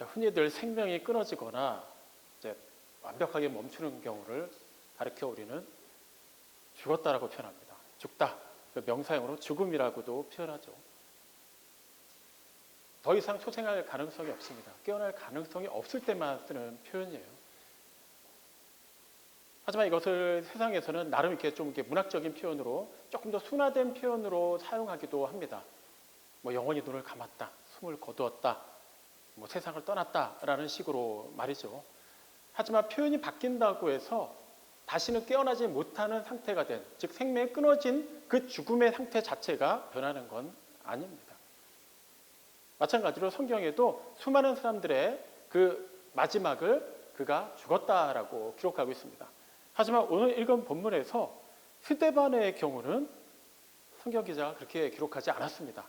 흔히들 생명이 끊어지거나 이제 완벽하게 멈추는 경우를 가르쳐 우리는 죽었다라고 표현합니다. 죽다. 명사형으로 죽음이라고도 표현하죠. 더 이상 소생할 가능성이 없습니다. 깨어날 가능성이 없을 때만 쓰는 표현이에요. 하지만 이것을 세상에서는 나름 이렇게 문학적인 표현으로 조금 더 순화된 표현으로 사용하기도 합니다. 영원히 눈을 감았다, 숨을 거두었다, 세상을 떠났다라는 식으로 말이죠. 하지만 표현이 바뀐다고 해서 다시는 깨어나지 못하는 상태가 된, 즉 생명이 끊어진 그 죽음의 상태 자체가 변하는 건 아닙니다. 마찬가지로 성경에도 수많은 사람들의 그 마지막을 그가 죽었다라고 기록하고 있습니다. 하지만 오늘 읽은 본문에서 스데반의 경우는 성경 기자가 그렇게 기록하지 않았습니다.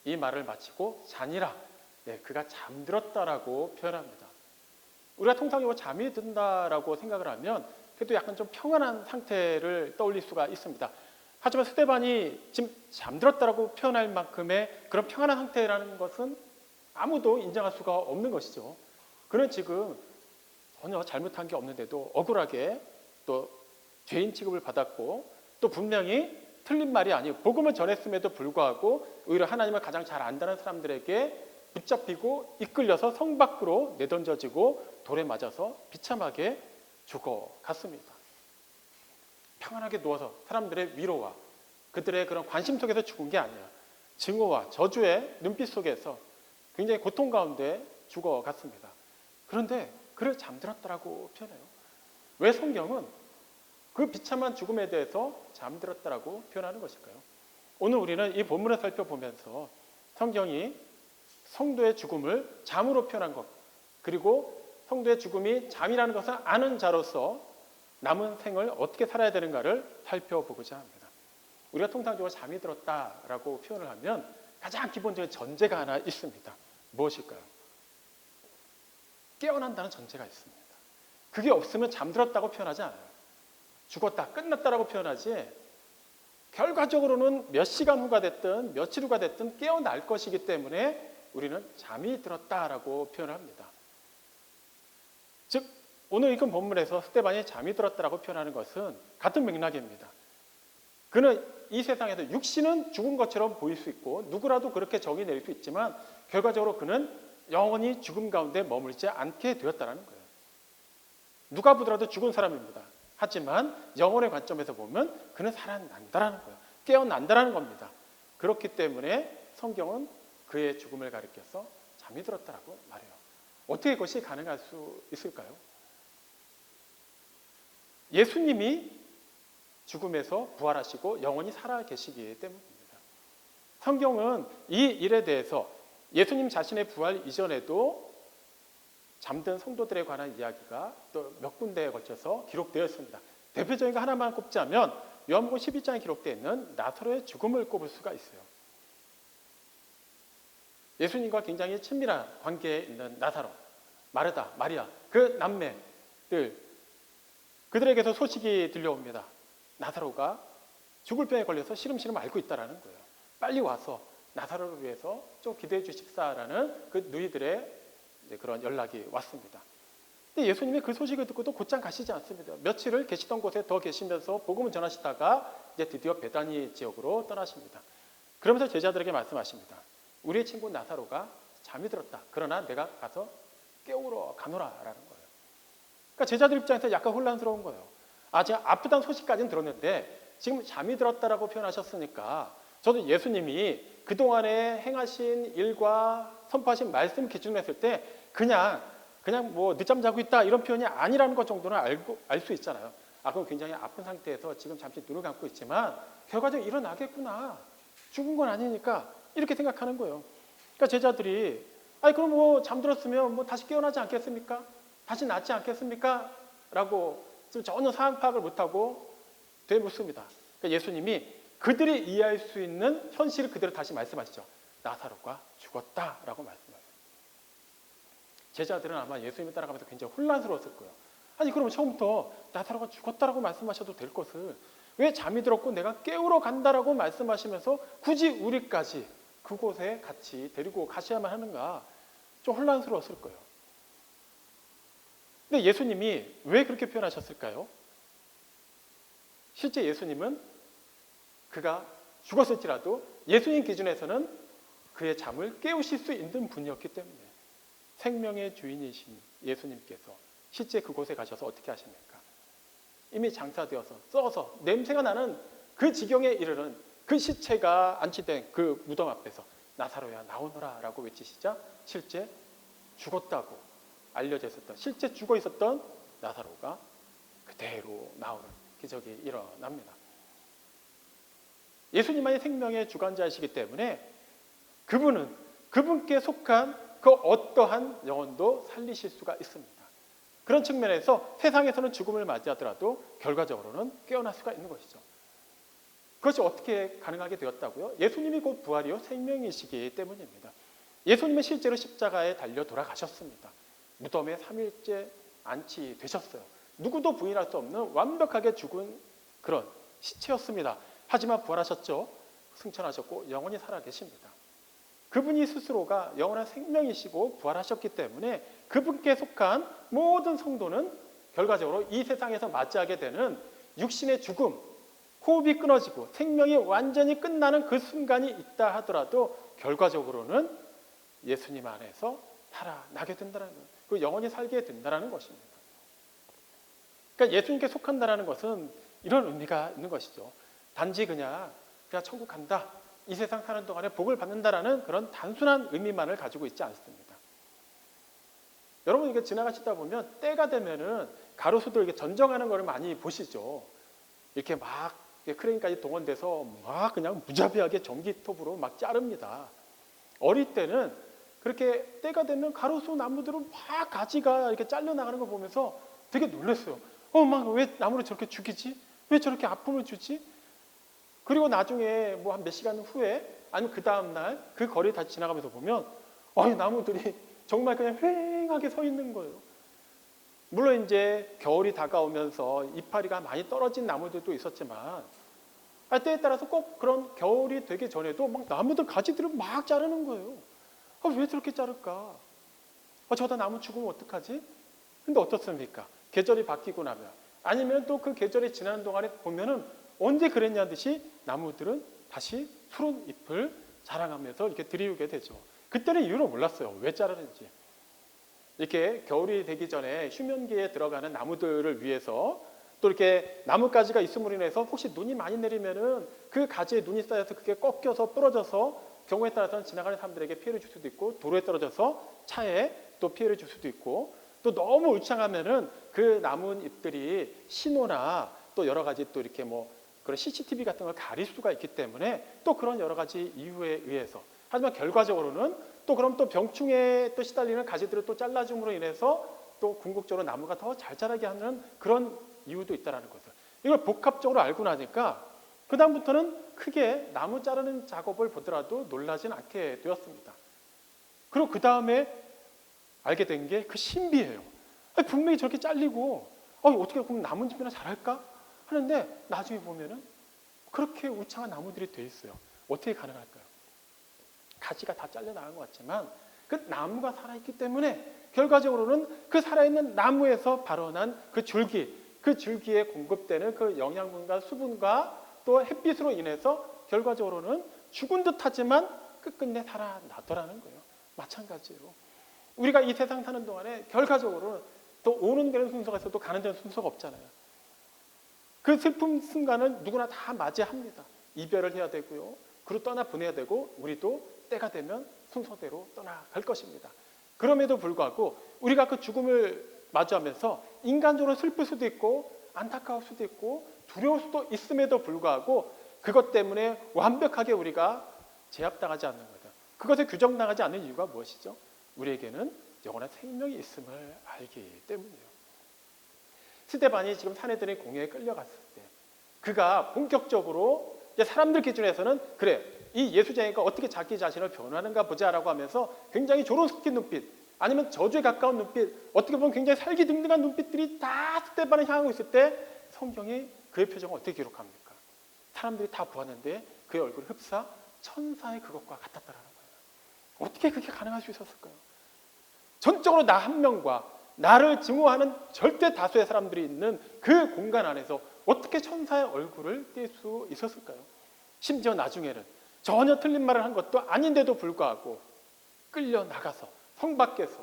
이 말을 마치고 자니라, 그가 잠들었다라고 표현합니다. 우리가 통상적으로 잠이 든다라고 생각을 하면 그래도 약간 좀 평안한 상태를 떠올릴 수가 있습니다. 하지만 스데반이 지금 잠들었다라고 표현할 만큼의 그런 평안한 상태라는 것은 아무도 인정할 수가 없는 것이죠. 그는 지금 전혀 잘못한 게 없는데도 억울하게 또 죄인 취급을 받았고, 또 분명히 틀린 말이 아니고 복음을 전했음에도 불구하고 오히려 하나님을 가장 잘 안다는 사람들에게 붙잡히고 이끌려서 성 밖으로 내던져지고 돌에 맞아서 비참하게 죽어갔습니다. 평안하게 누워서 사람들의 위로와 그들의 그런 관심 속에서 죽은 게 아니라 증오와 저주의 눈빛 속에서 굉장히 고통 가운데 죽어갔습니다. 그런데 그를 잠들었다라고 표현해요. 왜 성경은 그 비참한 죽음에 대해서 잠들었다라고 표현하는 것일까요? 오늘 우리는 이 본문을 살펴보면서 성경이 성도의 죽음을 잠으로 표현한 것, 그리고 성도의 죽음이 잠이라는 것을 아는 자로서 남은 생을 어떻게 살아야 되는가를 살펴보고자 합니다. 우리가 통상적으로 잠이 들었다라고 표현을 하면 가장 기본적인 전제가 하나 있습니다. 무엇일까요? 깨어난다는 전제가 있습니다. 그게 없으면 잠들었다고 표현하지 않아요. 죽었다, 끝났다라고 표현하지 결과적으로는 몇 시간 후가 됐든 며칠 후가 됐든 깨어날 것이기 때문에 우리는 잠이 들었다라고 표현을 합니다. 즉 오늘 읽은 본문에서 스데반이 잠이 들었다라고 표현하는 것은 같은 맥락입니다. 그는 이 세상에서 육신은 죽은 것처럼 보일 수 있고 누구라도 그렇게 정의 내릴 수 있지만 결과적으로 그는 영원히 죽음 가운데 머물지 않게 되었다는 거예요. 누가 보더라도 죽은 사람입니다. 하지만 영혼의 관점에서 보면 그는 살아난다라는 거예요. 깨어난다라는 겁니다. 그렇기 때문에 성경은 그의 죽음을 가리켜서 잠이 들었다라고 말해요. 어떻게 그것이 가능할 수 있을까요? 예수님이 죽음에서 부활하시고 영원히 살아계시기 때문입니다. 성경은 이 일에 대해서 예수님 자신의 부활 이전에도 잠든 성도들에 관한 이야기가 또 몇 군데에 걸쳐서 기록되어 있습니다. 대표적인 거 하나만 꼽자면 요한복음 12장에 기록되어 있는 나사로의 죽음을 꼽을 수가 있어요. 예수님과 굉장히 친밀한 관계에 있는 나사로, 마르다, 마리아, 그 남매들, 그들에게서 소식이 들려옵니다. 나사로가 죽을 병에 걸려서 시름시름 앓고 있다는 거예요. 빨리 와서 나사로를 위해서 좀 기도해 주십사라는 그 누이들의 그런 연락이 왔습니다. 근데 예수님이 그 소식을 듣고도 곧장 가시지 않습니다. 며칠을 계시던 곳에 더 계시면서 복음을 전하시다가 이제 드디어 베다니 지역으로 떠나십니다. 그러면서 제자들에게 말씀하십니다. 우리의 친구 나사로가 잠이 들었다. 그러나 내가 가서 깨우러 가노라라는 거예요. 그러니까 제자들 입장에서 약간 혼란스러운 거예요. 제가 아프다는 소식까지는 들었는데 지금 잠이 들었다라고 표현하셨으니까 저도 예수님이 그동안에 행하신 일과 선포하신 말씀 기준으로 했을 때 그냥 늦잠 자고 있다 이런 표현이 아니라는 것 정도는 알 수 있잖아요. 그럼 굉장히 아픈 상태에서 지금 잠시 눈을 감고 있지만 결과적으로 일어나겠구나. 죽은 건 아니니까 이렇게 생각하는 거예요. 그러니까 제자들이 그럼 잠들었으면 다시 깨어나지 않겠습니까? 다시 낫지 않겠습니까? 라고 지금 전혀 상황 파악을 못하고 되묻습니다. 그러니까 예수님이 그들이 이해할 수 있는 현실을 그대로 다시 말씀하시죠. 나사로가 죽었다라고 말씀하세요. 제자들은 아마 예수님을 따라가면서 굉장히 혼란스러웠을 거예요. 그럼 처음부터 나사로가 죽었다라고 말씀하셔도 될 것을 왜 잠이 들었고 내가 깨우러 간다라고 말씀하시면서 굳이 우리까지 그곳에 같이 데리고 가셔야만 하는가? 좀 혼란스러웠을 거예요. 근데 예수님이 왜 그렇게 표현하셨을까요? 실제 예수님은 그가 죽었을지라도 예수님 기준에서는 그의 잠을 깨우실 수 있는 분이었기 때문에 생명의 주인이신 예수님께서 실제 그곳에 가셔서 어떻게 하십니까? 이미 장사되어서 썩어서 냄새가 나는 그 지경에 이르는 그 시체가 안치된 그 무덤 앞에서 나사로야 나오너라 라고 외치시자 실제 죽었다고 알려져 있었던, 실제 죽어 있었던 나사로가 그대로 나오는 기적이 일어납니다. 예수님만이 생명의 주관자이시기 때문에 그분께 속한 그 어떠한 영혼도 살리실 수가 있습니다. 그런 측면에서 세상에서는 죽음을 맞이하더라도 결과적으로는 깨어날 수가 있는 것이죠. 그것이 어떻게 가능하게 되었다고요? 예수님이 곧 부활이요 생명이시기 때문입니다. 예수님은 실제로 십자가에 달려 돌아가셨습니다. 무덤에 3일째 안치되셨어요. 누구도 부인할 수 없는 완벽하게 죽은 그런 시체였습니다. 하지만 부활하셨죠. 승천하셨고 영원히 살아계십니다. 그분이 스스로가 영원한 생명이시고 부활하셨기 때문에 그분께 속한 모든 성도는 결과적으로 이 세상에서 맞이하게 되는 육신의 죽음, 호흡이 끊어지고 생명이 완전히 끝나는 그 순간이 있다 하더라도 결과적으로는 예수님 안에서 살아나게 된다는 거예요. 그 영원히 살게 된다는 것입니다. 그러니까 예수님께 속한다는 것은 이런 의미가 있는 것이죠. 단지 그냥 천국 간다, 이 세상 사는 동안에 복을 받는다라는 그런 단순한 의미만을 가지고 있지 않습니다. 여러분 이게 지나가시다 보면 때가 되면은 가로수들 이렇게 전정하는 것을 많이 보시죠. 이렇게 막 크레인까지 동원돼서 막 그냥 무자비하게 전기톱으로 막 자릅니다. 어릴 때는 그렇게 때가 되면 가로수 나무들은 막 가지가 이렇게 잘려 나가는 걸 보면서 되게 놀랐어요. 막 왜 나무를 저렇게 죽이지? 왜 저렇게 아픔을 주지? 그리고 나중에 뭐 한 몇 시간 후에 아니면 그 다음날 그 거리 다시 지나가면서 보면 이 나무들이 정말 그냥 휑하게 서 있는 거예요. 물론 이제 겨울이 다가오면서 이파리가 많이 떨어진 나무들도 있었지만 때에 따라서 꼭 그런 겨울이 되기 전에도 막 나무들 가지들을 막 자르는 거예요. 왜 저렇게 자를까? 저다 나무 죽으면 어떡하지? 근데 어떻습니까? 계절이 바뀌고 나면 아니면 또 그 계절이 지나는 동안에 보면은 언제 그랬냐는 듯이 나무들은 다시 푸른 잎을 자라가면서 이렇게 들이우게 되죠. 그때는 이유를 몰랐어요. 왜 자르는지. 이렇게 겨울이 되기 전에 휴면기에 들어가는 나무들을 위해서 또 이렇게 나뭇가지가 있음으로 인해서 혹시 눈이 많이 내리면은 그 가지에 눈이 쌓여서 그게 꺾여서 부러져서 경우에 따라서는 지나가는 사람들에게 피해를 줄 수도 있고 도로에 떨어져서 차에 또 피해를 줄 수도 있고 또 너무 울창하면은 그 나뭇잎들이 신호나 또 여러 가지 또 이렇게 뭐 그런 CCTV 같은 걸 가릴 수가 있기 때문에 또 그런 여러 가지 이유에 의해서 하지만 결과적으로는 또 그럼 또 병충해에 또 시달리는 가지들을 또 잘라줌으로 인해서 또 궁극적으로 나무가 더 잘 자라게 하는 그런 이유도 있다는 것을 이걸 복합적으로 알고 나니까 그 다음부터는 크게 나무 자르는 작업을 보더라도 놀라진 않게 되었습니다. 그리고 그 다음에 알게 된 게 그 신비예요. 분명히 저렇게 잘리고 어떻게 그럼 나뭇잎이나 자랄까 하는데 나중에 보면은 그렇게 울창한 나무들이 돼 있어요. 어떻게 가능할까요? 가지가 다 잘려나간 것 같지만 그 나무가 살아있기 때문에 결과적으로는 그 살아있는 나무에서 발원한 그 줄기에 공급되는 그 영양분과 수분과 또 햇빛으로 인해서 결과적으로는 죽은 듯하지만 끝끝내 살아나더라는 거예요. 마찬가지로 우리가 이 세상 사는 동안에 결과적으로는 또 오는 데는 순서가 있어도 가는 데는 순서가 없잖아요. 그 슬픔 순간은 누구나 다 맞이합니다. 이별을 해야 되고요. 그리고 떠나 보내야 되고 우리도 때가 되면 순서대로 떠나갈 것입니다. 그럼에도 불구하고 우리가 그 죽음을 마주하면서 인간적으로 슬플 수도 있고 안타까울 수도 있고 두려울 수도 있음에도 불구하고 그것 때문에 완벽하게 우리가 제압당하지 않는 거다. 그것에 규정당하지 않는 이유가 무엇이죠? 우리에게는 영원한 생명이 있음을 알기 때문이에요. 스데반이 지금 사내들의 공회에 끌려갔을 때 그가 본격적으로 이제 사람들 기준에서는 그래 이 예수쟁이가 어떻게 자기 자신을 변호하는가 보자라고 하면서 굉장히 조롱 섞인 눈빛 아니면 저주에 가까운 눈빛 어떻게 보면 굉장히 살기등등한 눈빛들이 다 스데반을 향하고 있을 때 성경이 그의 표정을 어떻게 기록합니까? 사람들이 다 보았는데 그의 얼굴이 흡사 천사의 그것과 같았다라는 거예요. 어떻게 그게 가능할 수 있었을까요? 전적으로 나 한 명과 나를 증오하는 절대 다수의 사람들이 있는 그 공간 안에서 어떻게 천사의 얼굴을 띌 수 있었을까요? 심지어 나중에는 전혀 틀린 말을 한 것도 아닌데도 불구하고 끌려 나가서 성 밖에서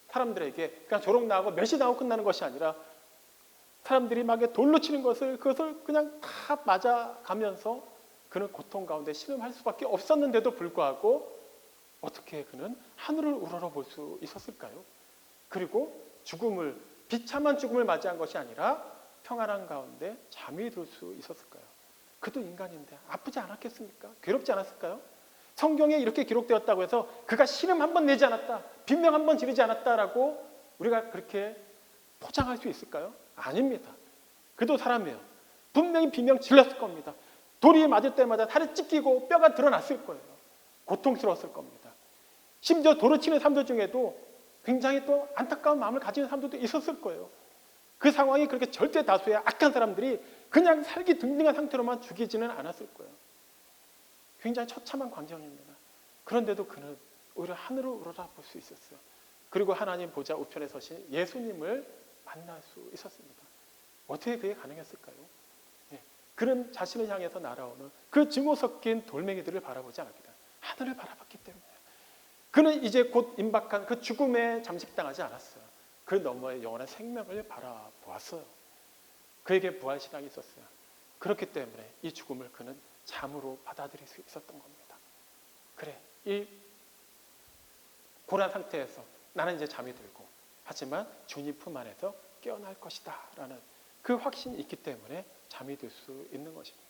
사람들에게 그냥 조롱 나하고 멸시 나하고 끝나는 것이 아니라 사람들이 막 돌로 치는 그것을 그냥 다 맞아가면서 그는 고통 가운데 신음할 수밖에 없었는데도 불구하고 어떻게 그는 하늘을 우러러볼 수 있었을까요? 그리고 죽음을, 비참한 죽음을 맞이한 것이 아니라 평안한 가운데 잠이 들 수 있었을까요? 그도 인간인데 아프지 않았겠습니까? 괴롭지 않았을까요? 성경에 이렇게 기록되었다고 해서 그가 신음 한 번 내지 않았다, 비명 한 번 지르지 않았다라고 우리가 그렇게 포장할 수 있을까요? 아닙니다. 그도 사람이에요. 분명히 비명 질렀을 겁니다. 돌이 맞을 때마다 살이 찢기고 뼈가 드러났을 거예요. 고통스러웠을 겁니다. 심지어 돌을 치는 사람들 중에도 굉장히 또 안타까운 마음을 가지는 사람들도 있었을 거예요. 그 상황이 그렇게 절대 다수의 악한 사람들이 그냥 살기 등등한 상태로만 죽이지는 않았을 거예요. 굉장히 처참한 광경입니다. 그런데도 그는 오히려 하늘을 우러러볼 수 있었어요. 그리고 하나님 보좌 우편에 서신 예수님을 만날 수 있었습니다. 어떻게 그게 가능했을까요? 그는 자신을 향해서 날아오는 그 증오 섞인 돌멩이들을 바라보지 않았습니다. 하늘을 바라봤기 때문에 그는 이제 곧 임박한 그 죽음에 잠식당하지 않았어요. 그 너머의 영원한 생명을 바라보았어요. 그에게 부활신앙이 있었어요. 그렇기 때문에 이 죽음을 그는 잠으로 받아들일 수 있었던 겁니다. 그래, 이 고난 상태에서 나는 이제 잠이 들고 하지만 주님 품 안에서 깨어날 것이다 라는 그 확신이 있기 때문에 잠이 들 수 있는 것입니다.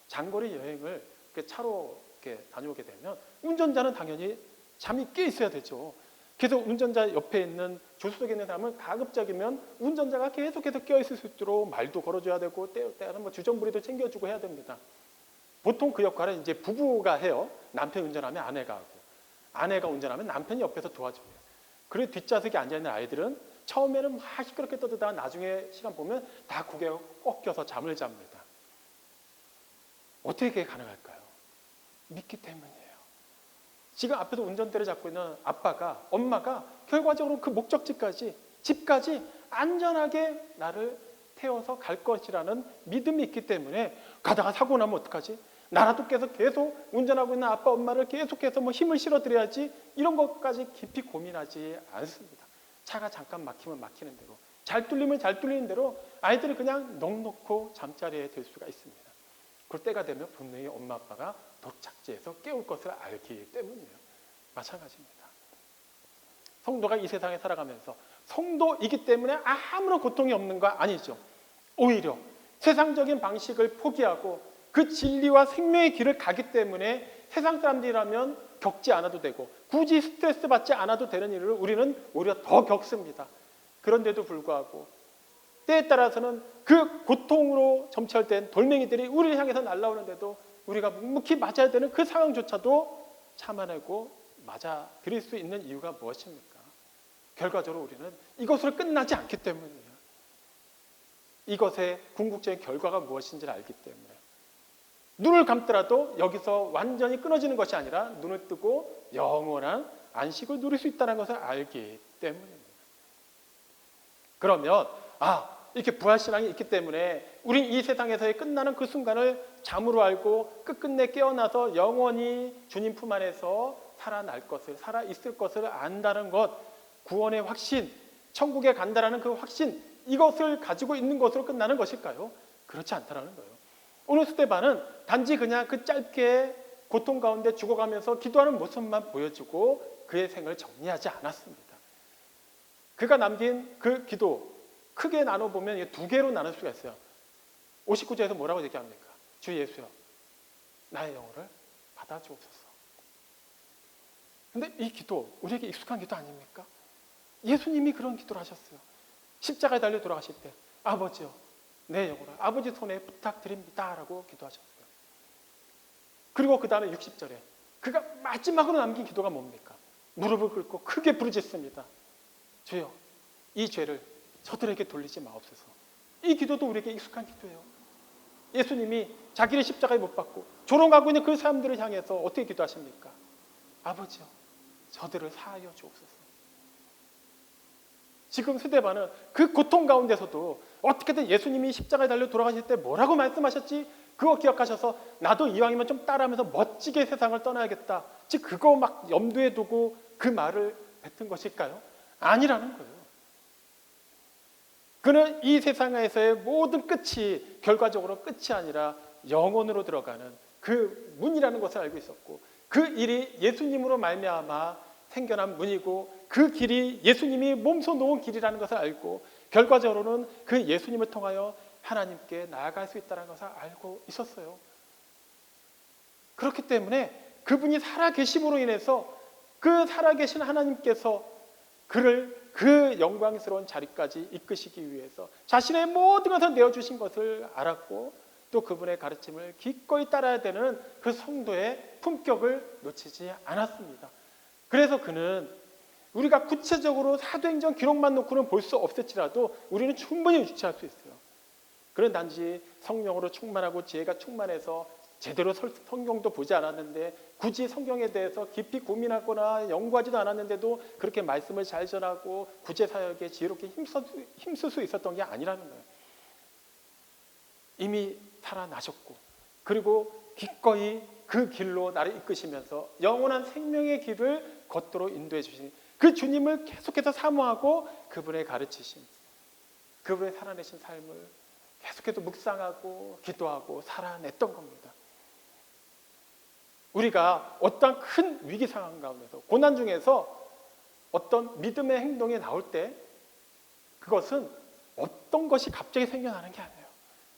장거리 여행을 차로 이렇게 다녀오게 되면 운전자는 당연히 잠이 깨 있어야 되죠. 그래서 운전자 옆에 있는 조수석에 있는 사람은 가급적이면 운전자가 계속해서 깨어있을 수 있도록 말도 걸어줘야 되고 때로는 뭐 주전부리도 챙겨주고 해야 됩니다. 보통 그 역할은 이제 부부가 해요. 남편이 운전하면 아내가 하고 아내가 운전하면 남편이 옆에서 도와줍니다. 그리고 뒷좌석에 앉아있는 아이들은 처음에는 막 시끄럽게 떠들다가 나중에 시간 보면 다 고개 꺾여서 잠을 잡니다. 어떻게 그게 가능할까요? 믿기 때문이에요. 지금 앞에서 운전대를 잡고 있는 아빠가, 엄마가 결과적으로 그 목적지까지, 집까지 안전하게 나를 태워서 갈 것이라는 믿음이 있기 때문에 가다가 사고 나면 어떡하지? 나라도 계속 운전하고 있는 아빠, 엄마를 계속해서 뭐 힘을 실어드려야지 이런 것까지 깊이 고민하지 않습니다. 차가 잠깐 막히면 막히는 대로, 잘 뚫리면 잘 뚫리는 대로 아이들이 그냥 넋놓고 잠자리에 들 수가 있습니다. 그럴 때가 되면 분명히 엄마 아빠가 도착지에서 깨울 것을 알기 때문이에요. 마찬가지입니다. 성도가 이 세상에 살아가면서 성도이기 때문에 아무런 고통이 없는 거 아니죠. 오히려 세상적인 방식을 포기하고 그 진리와 생명의 길을 가기 때문에 세상 사람들이라면 겪지 않아도 되고 굳이 스트레스 받지 않아도 되는 일을 우리는 오히려 더 겪습니다. 그런데도 불구하고 때에 따라서는 그 고통으로 점철된 돌멩이들이 우리를 향해서 날아오는데도 우리가 묵묵히 맞아야 되는 그 상황조차도 참아내고 맞아들일 수 있는 이유가 무엇입니까? 결과적으로 우리는 이것으로 끝나지 않기 때문이에요. 이것의 궁극적인 결과가 무엇인지를 알기 때문에 눈을 감더라도 여기서 완전히 끊어지는 것이 아니라 눈을 뜨고 영원한 안식을 누릴 수 있다는 것을 알기 때문입니다. 그러면 이렇게 부활신앙이 있기 때문에 우린 이 세상에서의 끝나는 그 순간을 잠으로 알고 끝끝내 깨어나서 영원히 주님 품 안에서 살아날 것을, 살아있을 것을 안다는 것, 구원의 확신, 천국에 간다라는 그 확신, 이것을 가지고 있는 것으로 끝나는 것일까요? 그렇지 않다는 거예요. 오늘 스데반은 단지 그냥 그 짧게 고통 가운데 죽어가면서 기도하는 모습만 보여주고 그의 생을 정리하지 않았습니다. 그가 남긴 그 기도 크게 나눠보면 두 개로 나눌 수가 있어요. 59절에서 뭐라고 얘기합니까? 주 예수여, 나의 영혼을 받아주옵소서. 근데 이 기도 우리에게 익숙한 기도 아닙니까? 예수님이 그런 기도를 하셨어요. 십자가에 달려 돌아가실 때 아버지여, 내 영혼을 아버지 손에 부탁드립니다 라고 기도하셨어요. 그리고 그 다음에 60절에 그가 마지막으로 남긴 기도가 뭡니까? 무릎을 꿇고 크게 부르짖습니다. 주여, 이 죄를 저들에게 돌리지 마옵소서. 이 기도도 우리에게 익숙한 기도예요. 예수님이 자기를 십자가에 못 박고 조롱하고 있는 그 사람들을 향해서 어떻게 기도하십니까? 아버지여, 저들을 사하여 주옵소서. 지금 스데반은 그 고통 가운데서도 어떻게든 예수님이 십자가에 달려 돌아가실 때 뭐라고 말씀하셨지? 그거 기억하셔서 나도 이왕이면 좀 따라하면서 멋지게 세상을 떠나야겠다. 즉 그거 막 염두에 두고 그 말을 뱉은 것일까요? 아니라는 거예요. 그는 이 세상에서의 모든 끝이 결과적으로 끝이 아니라 영혼으로 들어가는 그 문이라는 것을 알고 있었고, 그 일이 예수님으로 말미암아 생겨난 문이고, 그 길이 예수님이 몸소 놓은 길이라는 것을 알고, 결과적으로는 그 예수님을 통하여 하나님께 나아갈 수 있다는 것을 알고 있었어요. 그렇기 때문에 그분이 살아계심으로 인해서 그 살아계신 하나님께서 그를 그 영광스러운 자리까지 이끄시기 위해서 자신의 모든 것을 내어주신 것을 알았고, 또 그분의 가르침을 기꺼이 따라야 되는 그 성도의 품격을 놓치지 않았습니다. 그래서 그는 우리가 구체적으로 사도행전 기록만 놓고는 볼 수 없을지라도 우리는 충분히 유추할 수 있어요. 그는 단지 성령으로 충만하고 지혜가 충만해서 제대로 성경도 보지 않았는데, 굳이 성경에 대해서 깊이 고민하거나 연구하지도 않았는데도 그렇게 말씀을 잘 전하고 구제사역에 지혜롭게 힘쓸 수 있었던 게 아니라는 거예요. 이미 살아나셨고, 그리고 기꺼이 그 길로 나를 이끄시면서 영원한 생명의 길을 걷도록 인도해 주신 그 주님을 계속해서 사모하고 그분의 가르치심, 그분의 살아내신 삶을 계속해서 묵상하고 기도하고 살아냈던 겁니다. 우리가 어떤 큰 위기 상황 가운데서, 고난 중에서 어떤 믿음의 행동이 나올 때 그것은 어떤 것이 갑자기 생겨나는 게 아니에요.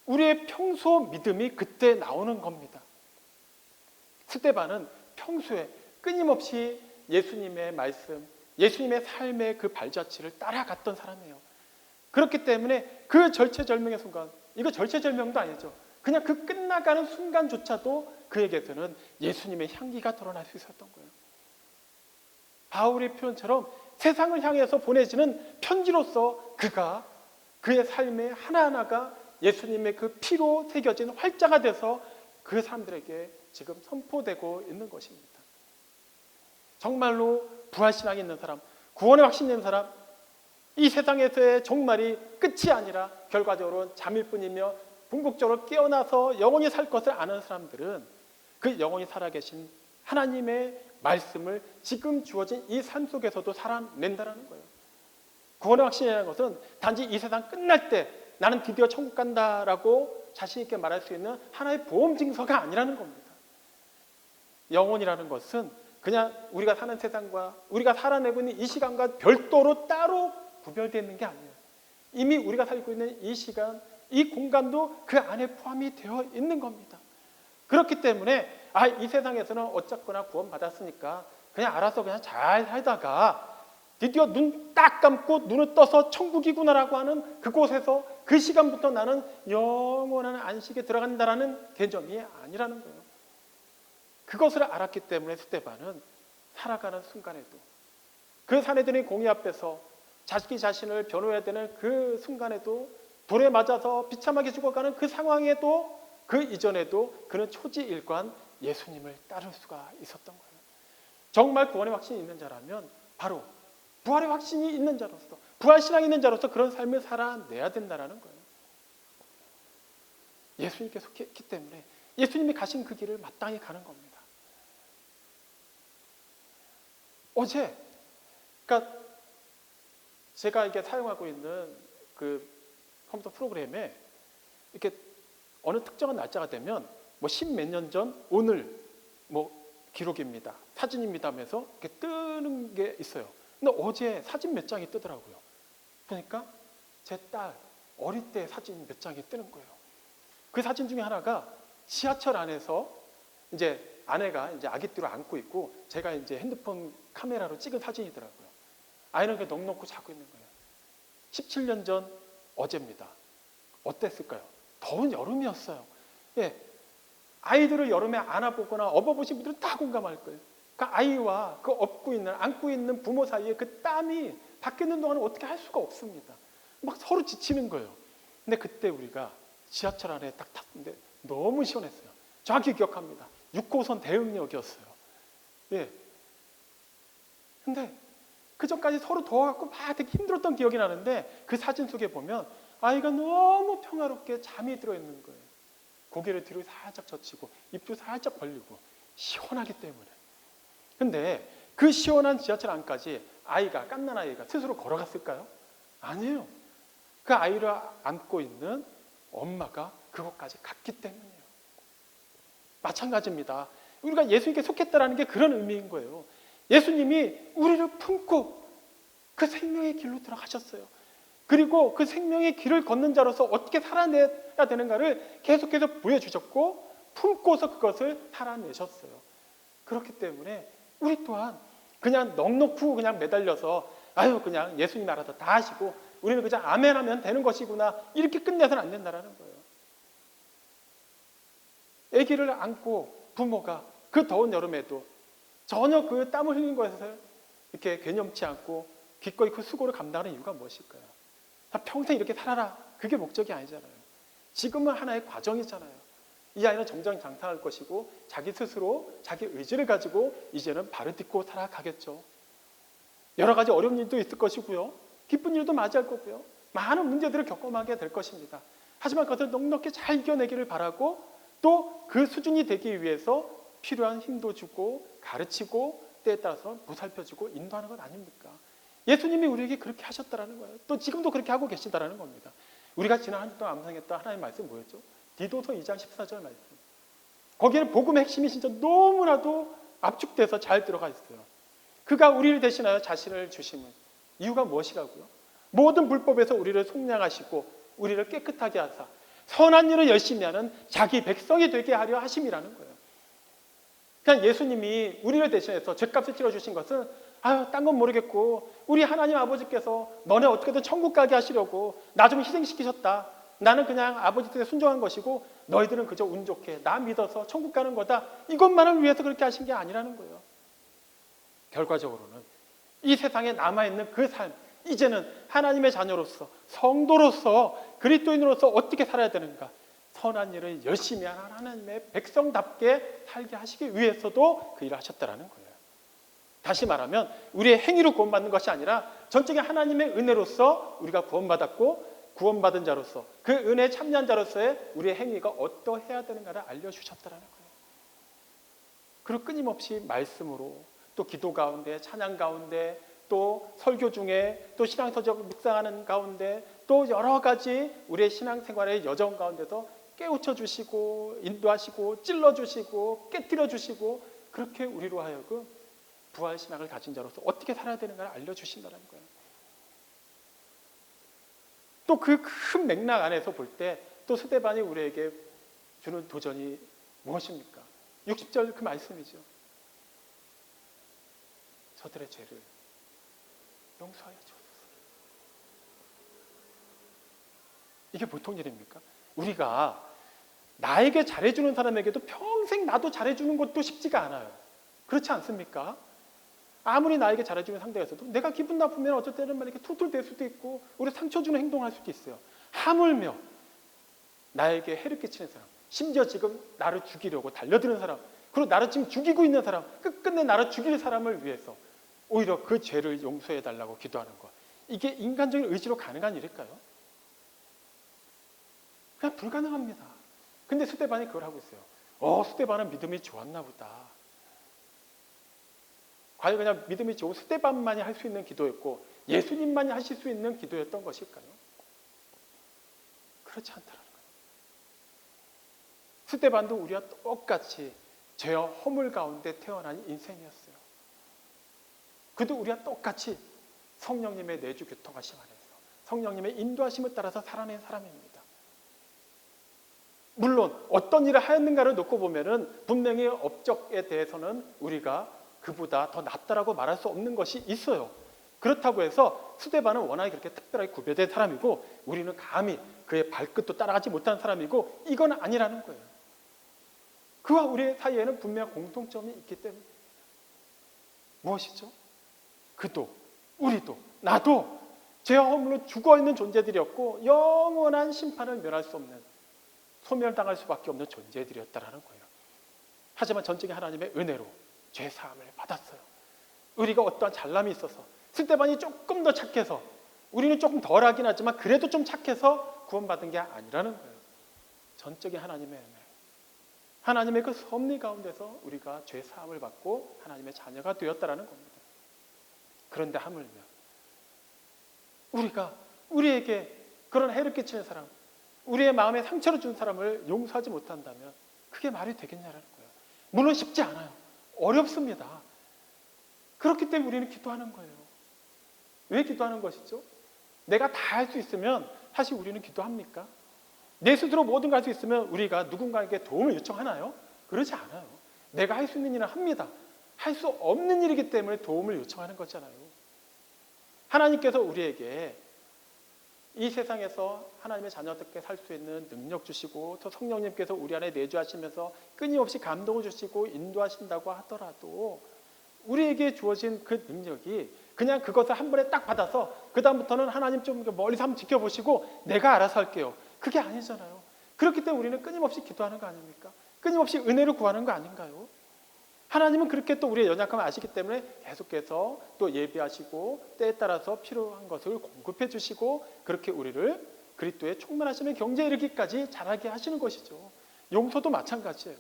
우리의 평소 믿음이 그때 나오는 겁니다. 스데반은 평소에 끊임없이 예수님의 말씀, 예수님의 삶의 그 발자취를 따라갔던 사람이에요. 그렇기 때문에 그 절체절명의 순간, 이거 절체절명도 아니죠. 그냥 그 끝나가는 순간조차도 그에게서는 예수님의 향기가 드러날 수 있었던 거예요. 바울의 표현처럼 세상을 향해서 보내지는 편지로서 그가 그의 삶의 하나하나가 예수님의 그 피로 새겨진 활자가 돼서 그 사람들에게 지금 선포되고 있는 것입니다. 정말로 부활신앙이 있는 사람, 구원의 확신이 있는 사람, 이 세상에서의 종말이 끝이 아니라 결과적으로 잠일 뿐이며 궁극적으로 깨어나서 영원히 살 것을 아는 사람들은 그 영원히 살아계신 하나님의 말씀을 지금 주어진 이 삶 속에서도 살아낸다는 거예요. 구원의 확신이라는 것은 단지 이 세상 끝날 때 나는 드디어 천국 간다라고 자신 있게 말할 수 있는 하나의 보험 증서가 아니라는 겁니다. 영혼이라는 것은 그냥 우리가 사는 세상과 우리가 살아내고 있는 이 시간과 별도로 따로 구별되어 있는 게 아니에요. 이미 우리가 살고 있는 이 시간, 이 공간도 그 안에 포함이 되어 있는 겁니다. 그렇기 때문에 이 세상에서는 어쨌거나 구원받았으니까 그냥 알아서 그냥 잘 살다가 드디어 눈 딱 감고 눈을 떠서 천국이구나라고 하는 그곳에서 그 시간부터 나는 영원한 안식에 들어간다라는 개념이 아니라는 거예요. 그것을 알았기 때문에 스데반은 살아가는 순간에도, 그 사내들의 공의 앞에서 자기 자신을 변호해야 되는 그 순간에도, 돌에 맞아서 비참하게 죽어가는 그 상황에도, 그 이전에도 그는 초지일관 예수님을 따를 수가 있었던 거예요. 정말 구원의 확신이 있는 자라면 바로 부활의 확신이 있는 자로서, 부활신앙이 있는 자로서 그런 삶을 살아내야 된다는 거예요. 예수님께서 했기 때문에 예수님이 가신 그 길을 마땅히 가는 겁니다. 어제, 그러니까 제가 이게 사용하고 있는 그 컴퓨터 프로그램에 이렇게 어느 특정한 날짜가 되면 뭐 10몇 년 전 오늘 뭐 기록입니다, 사진입니다 하면서 이렇게 뜨는 게 있어요. 근데 어제 사진 몇 장이 뜨더라고요. 보니까 제 딸 어릴 때 사진 몇 장이 뜨는 거예요. 그 사진 중에 하나가 지하철 안에서 이제 아내가 이제 아기띠로 안고 있고 제가 이제 핸드폰 카메라로 찍은 사진이더라고요. 아이는 넋 놓고 자고 있는 거예요. 17년 전 어제입니다. 어땠을까요? 더운 여름이었어요. 예, 아이들을 여름에 안아보거나 업어보신 분들은 다 공감할 거예요. 그 아이와 그 안고 있는 부모 사이에 그 땀이 밖에 있는 동안은 어떻게 할 수가 없습니다. 막 서로 지치는 거예요. 근데 그때 우리가 지하철 안에 딱 탔는데 너무 시원했어요. 정확히 기억합니다. 6호선 대흥역이었어요. 예. 근데 그전까지 서로 도와갖고 막 되게 힘들었던 기억이 나는데 그 사진 속에 보면 아이가 너무 평화롭게 잠이 들어있는 거예요. 고개를 뒤로 살짝 젖히고 입도 살짝 벌리고 시원하기 때문에. 근데 그 시원한 지하철 안까지 아이가, 갓난 아이가 스스로 걸어갔을까요? 아니에요. 그 아이를 안고 있는 엄마가 그것까지 갔기 때문이에요. 마찬가지입니다. 우리가 예수님께 속했다는 게 그런 의미인 거예요. 예수님이 우리를 품고 그 생명의 길로 들어가셨어요. 그리고 그 생명의 길을 걷는 자로서 어떻게 살아내야 되는가를 계속해서 보여주셨고 품고서 그것을 살아내셨어요. 그렇기 때문에 우리 또한 그냥 넋놓고 그냥 매달려서 아유 그냥 예수님 알아서 다 하시고 우리는 그냥 아멘하면 되는 것이구나 이렇게 끝내서는 안 된다는 거예요. 아기를 안고 부모가 그 더운 여름에도 전혀 그 땀을 흘린 것에서 이렇게 괴념치 않고 기꺼이 그 수고를 감당하는 이유가 무엇일까요? 다 평생 이렇게 살아라. 그게 목적이 아니잖아요. 지금은 하나의 과정이잖아요. 이 아이는 점점 장성할 것이고 자기 스스로 자기 의지를 가지고 이제는 발을 딛고 살아가겠죠. 여러 가지 어려운 일도 있을 것이고요. 기쁜 일도 맞이할 거고요. 많은 문제들을 겪어가게 될 것입니다. 하지만 그것을 넉넉히 잘 이겨내기를 바라고 또 그 수준이 되기 위해서 필요한 힘도 주고 가르치고 때에 따라서 보살펴주고 인도하는 것 아닙니까? 예수님이 우리에게 그렇게 하셨다는 거예요. 또 지금도 그렇게 하고 계시다는 겁니다. 우리가 지난 한 주 동안 암송했던 하나님의 말씀 뭐였죠? 디도서 2장 14절 말씀. 거기에는 복음의 핵심이 진짜 너무나도 압축돼서 잘 들어가 있어요. 그가 우리를 대신하여 자신을 주심은 이유가 무엇이라고요? 모든 불법에서 우리를 속량하시고 우리를 깨끗하게 하사 선한 일을 열심히 하는 자기 백성이 되게 하려 하심이라는 거예요. 그냥 예수님이 우리를 대신해서 죄값을 치러주신 것은 아유 딴 건 모르겠고 우리 하나님 아버지께서 너네 어떻게든 천국 가게 하시려고 나 좀 희생시키셨다. 나는 그냥 아버지 뜻에 순종한 것이고 너희들은 그저 운 좋게 나 믿어서 천국 가는 거다. 이것만을 위해서 그렇게 하신 게 아니라는 거예요. 결과적으로는 이 세상에 남아있는 그 삶, 이제는 하나님의 자녀로서 성도로서 그리스도인으로서 어떻게 살아야 되는가, 선한 일을 열심히 하는 하나님의 백성답게 살게 하시기 위해서도 그 일을 하셨다는 거예요. 다시 말하면 우리의 행위로 구원받는 것이 아니라 전적인 하나님의 은혜로서 우리가 구원받았고 구원받은 자로서 그 은혜에 참여한 자로서의 우리의 행위가 어떠해야 되는가를 알려주셨다는 거예요. 그리고 끊임없이 말씀으로 또 기도 가운데 찬양 가운데 또 설교 중에 또 신앙서적 묵상하는 가운데 또 여러 가지 우리의 신앙생활의 여정 가운데서 깨우쳐 주시고 인도하시고 찔러 주시고 깨뜨려 주시고 그렇게 우리로 하여금 부활 신앙을 가진 자로서 어떻게 살아야 되는가를 알려주신다는 거예요. 또 그 큰 맥락 안에서 볼 때 또 스데반이 우리에게 주는 도전이 무엇입니까? 60절 그 말씀이죠. 저들의 죄를 용서하여 주옵소서. 이게 보통 일입니까? 우리가 나에게 잘해주는 사람에게도 평생 나도 잘해주는 것도 쉽지가 않아요. 그렇지 않습니까? 아무리 나에게 잘해주는 상대가 있어도 내가 기분 나쁘면 어쩔 때는 이렇게 툴툴댈 수도 있고 우리 상처 주는 행동을 할 수도 있어요. 하물며 나에게 해를 끼치는 사람, 심지어 지금 나를 죽이려고 달려드는 사람, 그리고 나를 지금 죽이고 있는 사람, 끝끝내 나를 죽일 사람을 위해서 오히려 그 죄를 용서해달라고 기도하는 것, 이게 인간적인 의지로 가능한 일일까요? 그냥 불가능합니다. 근데 스데반이 그걸 하고 있어요. 스데반은 믿음이 좋았나 보다. 과연 그냥 믿음이 좋고 스데반만이 할 수 있는 기도였고 예수님만이 하실 수 있는 기도였던 것일까요? 그렇지 않다는 거예요. 스데반도 우리와 똑같이 죄와 허물 가운데 태어난 인생이었어요. 그도 우리와 똑같이 성령님의 내주 교통하심 안에서 성령님의 인도하심을 따라서 살아낸 사람입니다. 물론 어떤 일을 하였는가를 놓고 보면은 분명히 업적에 대해서는 우리가 그보다 더 낫다라고 말할 수 없는 것이 있어요. 그렇다고 해서 스데반은 워낙에 그렇게 특별하게 구별된 사람이고 우리는 감히 그의 발끝도 따라가지 못하는 사람이고 이건 아니라는 거예요. 그와 우리 사이에는 분명한 공통점이 있기 때문에 무엇이죠? 그도 우리도 나도 죄와 허물로 죽어있는 존재들이었고 영원한 심판을 면할 수 없는 소멸당할 수밖에 없는 존재들이었다는 거예요. 하지만 전적인 하나님의 은혜로 죄사함을 받았어요. 우리가 어떠한 잘남이 있어서 스데반이 조금 더 착해서, 우리는 조금 덜하긴 하지만 그래도 좀 착해서 구원받은 게 아니라는 거예요. 전적인 하나님의 그 섭리 가운데서 우리가 죄 사함을 받고 하나님의 자녀가 되었다라는 겁니다. 그런데 하물며 우리가 우리에게 그런 해를 끼치는 사람, 우리의 마음에 상처를 준 사람을 용서하지 못한다면 그게 말이 되겠냐라는 거예요. 물론 쉽지 않아요. 어렵습니다. 그렇기 때문에 우리는 기도하는 거예요. 왜 기도하는 것이죠? 내가 다 할 수 있으면 사실 우리는 기도합니까? 내 스스로 모든 걸 할 수 있으면 우리가 누군가에게 도움을 요청하나요? 그러지 않아요. 내가 할 수 있는 일은 합니다. 할 수 없는 일이기 때문에 도움을 요청하는 거잖아요. 하나님께서 우리에게 이 세상에서 하나님의 자녀답게 살 수 있는 능력 주시고 또 성령님께서 우리 안에 내주하시면서 끊임없이 감동을 주시고 인도하신다고 하더라도 우리에게 주어진 그 능력이 그냥 그것을 한 번에 딱 받아서 그 다음부터는 하나님 좀 멀리서 한번 지켜보시고 내가 알아서 할게요. 그게 아니잖아요. 그렇기 때문에 우리는 끊임없이 기도하는 거 아닙니까? 끊임없이 은혜를 구하는 거 아닌가요? 하나님은 그렇게 또 우리의 연약함을 아시기 때문에 계속해서 또 예비하시고 때에 따라서 필요한 것을 공급해 주시고 그렇게 우리를 그리스도의 충만하심의 경지에 이르기까지 자라게 하시는 것이죠. 용서도 마찬가지예요.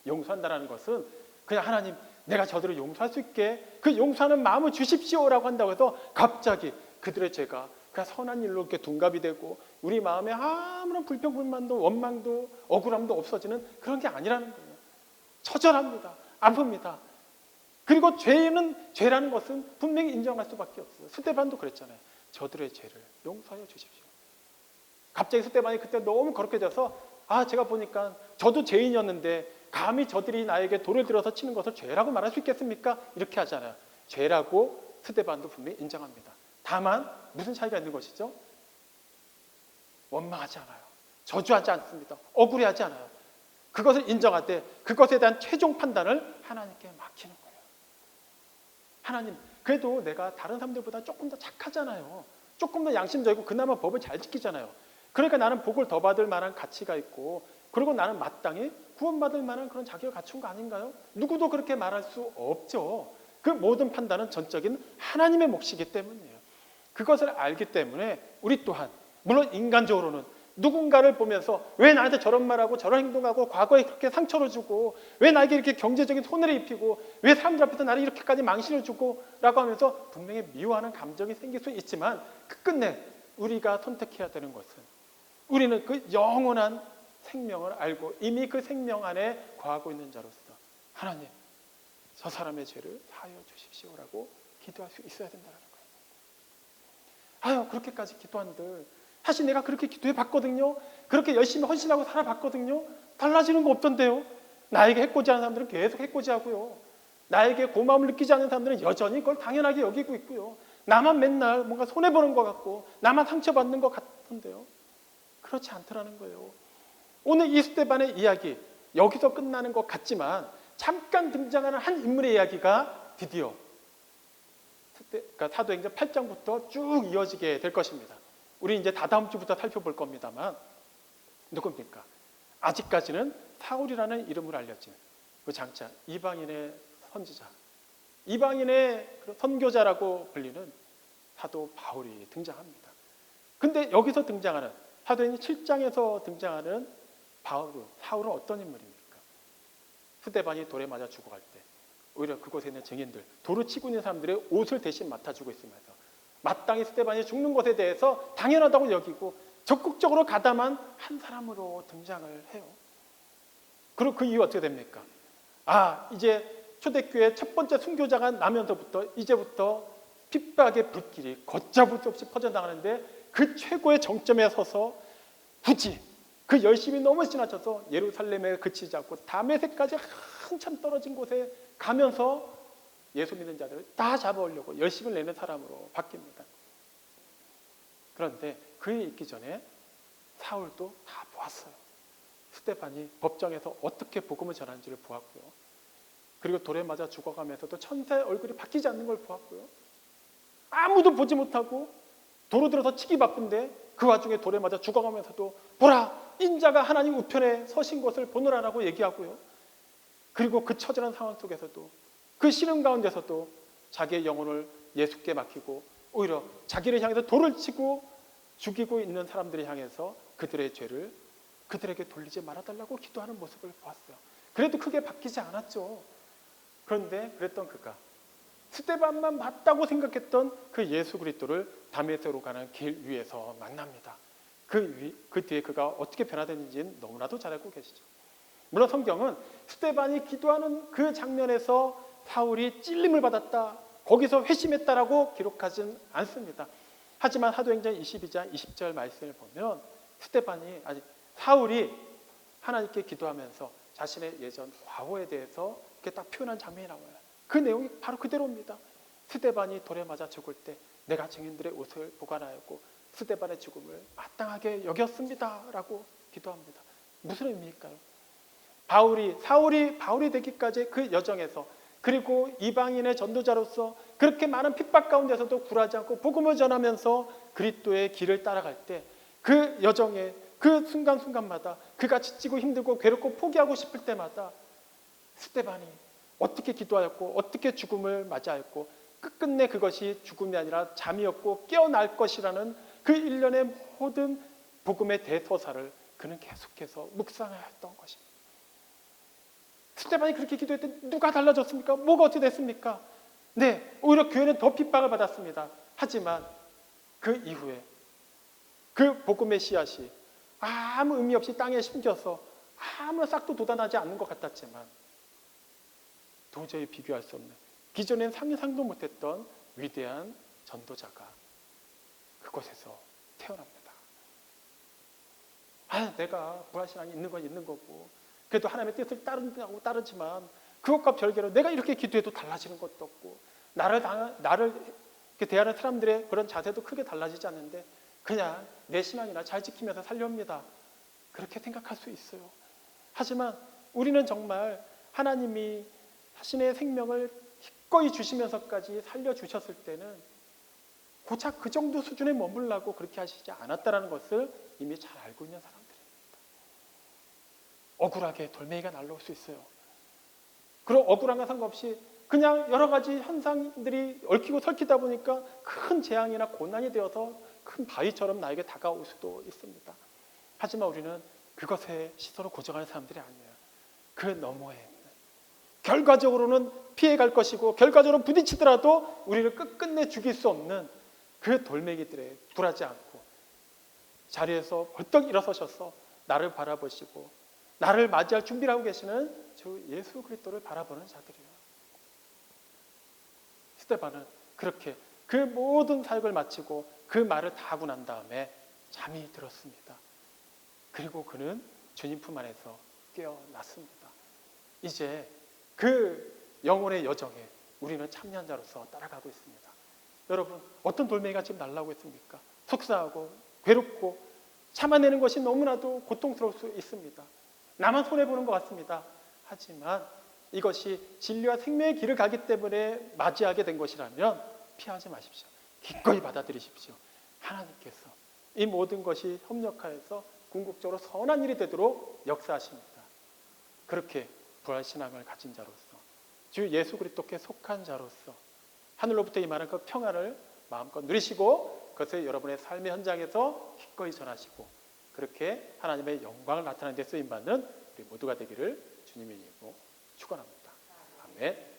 용서한다는 것은 그냥 하나님 내가 저들을 용서할 수 있게 그 용서하는 마음을 주십시오라고 한다고 해서 갑자기 그들의 죄가 그냥 선한 일로 이렇게 둔갑이 되고 우리 마음에 아무런 불평불만도 원망도 억울함도 없어지는 그런 게 아니라는 거예요. 처절합니다. 아픕니다. 그리고 죄라는 것은 분명히 인정할 수밖에 없어요. 스데반도 그랬잖아요. 저들의 죄를 용서하여 주십시오. 갑자기 스데반이 그때 너무 거룩해 져서 제가 보니까 저도 죄인이었는데 감히 저들이 나에게 돌을 들어서 치는 것을 죄라고 말할 수 있겠습니까? 이렇게 하잖아요. 죄라고 스데반도 분명히 인정합니다. 다만 무슨 차이가 있는 것이죠? 원망하지 않아요. 저주하지 않습니다. 억울해하지 않아요. 그것을 인정할 때 그것에 대한 최종 판단을 하나님께 맡기는 거예요. 하나님, 그래도 내가 다른 사람들보다 조금 더 착하잖아요. 조금 더 양심적이고 그나마 법을 잘 지키잖아요. 그러니까 나는 복을 더 받을 만한 가치가 있고 그리고 나는 마땅히 구원받을 만한 그런 자격을 갖춘 거 아닌가요? 누구도 그렇게 말할 수 없죠. 그 모든 판단은 전적인 하나님의 몫이기 때문이에요. 그것을 알기 때문에 우리 또한 물론 인간적으로는 누군가를 보면서 왜 나한테 저런 말하고 저런 행동하고 과거에 그렇게 상처를 주고 왜 나에게 이렇게 경제적인 손해를 입히고 왜 사람들 앞에서 나를 이렇게까지 망신을 주고 라고 하면서 분명히 미워하는 감정이 생길 수 있지만 끝내 우리가 선택해야 되는 것은 우리는 그 영원한 생명을 알고 이미 그 생명 안에 거하고 있는 자로서 하나님 저 사람의 죄를 사하여 주십시오라고 기도할 수 있어야 된다는 거예요. 그렇게까지 기도한들 사실 내가 그렇게 기도해 봤거든요. 그렇게 열심히 헌신하고 살아봤거든요. 달라지는 거 없던데요. 나에게 해코지하는 사람들은 계속 해코지하고요. 나에게 고마움을 느끼지 않는 사람들은 여전히 그걸 당연하게 여기고 있고요. 나만 맨날 뭔가 손해보는 것 같고 나만 상처받는 것 같던데요. 그렇지 않더라는 거예요. 오늘 이 스데반의 이야기 여기서 끝나는 것 같지만 잠깐 등장하는 한 인물의 이야기가 드디어 그러니까 사도행전 8장부터 쭉 이어지게 될 것입니다. 우리 이제 다다음 주부터 살펴볼 겁니다만 누굽니까? 아직까지는 사울이라는 이름으로 알려진 그 장차 이방인의 선지자, 이방인의 선교자라고 불리는 사도 바울이 등장합니다. 근데 여기서 등장하는 사도행전 7장에서 등장하는 사울은 어떤 인물입니까? 스데반이 돌에 맞아 죽어갈 때 오히려 그곳에 있는 증인들, 돌을 치고 있는 사람들의 옷을 대신 맡아주고 있으면서 마땅히 스데반이 죽는 것에 대해서 당연하다고 여기고 적극적으로 가담한 한 사람으로 등장을 해요. 그리고 그 이후 어떻게 됩니까? 이제 초대교회 첫 번째 순교자가 나면서부터 이제부터 핍박의 불길이 걷잡을 수 없이 퍼져나가는데 그 최고의 정점에 서서 굳이 그 열심이 너무 지나쳐서 예루살렘에 그치지 않고 다메섹까지 한참 떨어진 곳에 가면서 예수 믿는 자들을 다 잡아오려고 열심을 내는 사람으로 바뀝니다. 그런데 그 일이 있기 전에 사울도 다 보았어요. 스데반이 법정에서 어떻게 복음을 전하는지를 보았고요. 그리고 돌에 맞아 죽어가면서도 천사의 얼굴이 바뀌지 않는 걸 보았고요. 아무도 보지 못하고 도로 들어서 치기 바쁜데 그 와중에 돌에 맞아 죽어가면서도 보라! 인자가 하나님 우편에 서신 것을 보노라라고 얘기하고요. 그리고 그 처절한 상황 속에서도 그 시름 가운데서도 자기의 영혼을 예수께 맡기고 오히려 자기를 향해서 돌을 치고 죽이고 있는 사람들을 향해서 그들의 죄를 그들에게 돌리지 말아달라고 기도하는 모습을 보았어요. 그래도 크게 바뀌지 않았죠. 그런데 그랬던 그가 스데반만 맞다고 생각했던 그 예수 그리스도를 다메섹으로 가는 길 위에서 만납니다. 그 뒤에 그가 어떻게 변화됐는지는 너무나도 잘 알고 계시죠. 물론 성경은 스데반이 기도하는 그 장면에서 사울이 찔림을 받았다, 거기서 회심했다라고 기록하진 않습니다. 하지만 사도행전 22장 20절 말씀을 보면 스데반이 사울이 하나님께 기도하면서 자신의 예전 과거에 대해서 이렇게 딱 표현한 장면이 나와요. 그 내용이 바로 그대로입니다. 스데반이 돌에 맞아 죽을 때 내가 증인들의 옷을 보관하였고 스데반의 죽음을 마땅하게 여겼습니다 라고 기도합니다. 무슨 의미일까요? 사울이 되기까지 그 여정에서, 그리고 이방인의 전도자로서 그렇게 많은 핍박 가운데서도 굴하지 않고 복음을 전하면서 그리스도의 길을 따라갈 때 그 여정에 그 순간순간마다 그가 지치고 힘들고 괴롭고 포기하고 싶을 때마다 스데반이 어떻게 기도하였고 어떻게 죽음을 맞이하였고 끝끝내 그것이 죽음이 아니라 잠이었고 깨어날 것이라는 그 일련의 모든 복음의 대서사를 그는 계속해서 묵상하였던 것입니다. 스데반이 그렇게 기도할 때 누가 달라졌습니까? 뭐가 어떻게 됐습니까? 네, 오히려 교회는 더 핍박을 받았습니다. 하지만 그 이후에 그 복음의 씨앗이 아무 의미 없이 땅에 심겨서 아무 싹도 돋아나지 않는 것 같았지만 도저히 비교할 수 없는, 기존엔 상상도 못했던 위대한 전도자가 그곳에서 태어납니다. 내가 부활신앙이 있는 건 있는 거고 그래도 하나님의 뜻을 따르지만 그것과 별개로 내가 이렇게 기도해도 달라지는 것도 없고 나를 대하는 사람들의 그런 자세도 크게 달라지지 않는데 그냥 내 신앙이나 잘 지키면서 살렵니다. 그렇게 생각할 수 있어요. 하지만 우리는 정말 하나님이 자신의 생명을 기꺼이 주시면서까지 살려주셨을 때는 고작 그 정도 수준에 머물라고 그렇게 하시지 않았다는 것을 이미 잘 알고 있는 사람들입니다. 억울하게 돌멩이가 날라올 수 있어요. 그런 억울한 거 상관없이 그냥 여러 가지 현상들이 얽히고 설키다 보니까 큰 재앙이나 고난이 되어서 큰 바위처럼 나에게 다가올 수도 있습니다. 하지만 우리는 그것에 시선을 고정하는 사람들이 아니에요. 그 너머에 있는, 결과적으로는 피해갈 것이고 결과적으로 부딪히더라도 우리를 끝끝내 죽일 수 없는 그 돌멩이들에 굴하지 않고 자리에서 벌떡 일어서셔서 나를 바라보시고 나를 맞이할 준비를 하고 계시는 주 예수 그리스도를 바라보는 자들이에요. 스데반은 그렇게 그 모든 사역을 마치고 그 말을 다 하고 난 다음에 잠이 들었습니다. 그리고 그는 주님 품 안에서 깨어났습니다. 이제 그 영혼의 여정에 우리는 참여한 자로서 따라가고 있습니다. 여러분, 어떤 돌멩이가 지금 날라오고 있습니까? 속상하고 괴롭고 참아내는 것이 너무나도 고통스러울 수 있습니다. 나만 손해보는 것 같습니다. 하지만 이것이 진리와 생명의 길을 가기 때문에 맞이하게 된 것이라면 피하지 마십시오. 기꺼이 받아들이십시오. 하나님께서 이 모든 것이 협력하여서 궁극적으로 선한 일이 되도록 역사하십니다. 그렇게 부활신앙을 가진 자로서, 주 예수 그리스도께 속한 자로서 하늘로부터 임하는 그 평안을 마음껏 누리시고 그것을 여러분의 삶의 현장에서 기꺼이 전하시고 그렇게 하나님의 영광을 나타내는 데 쓰임받는 우리 모두가 되기를 주님의 이름으로 축원합니다. 아멘.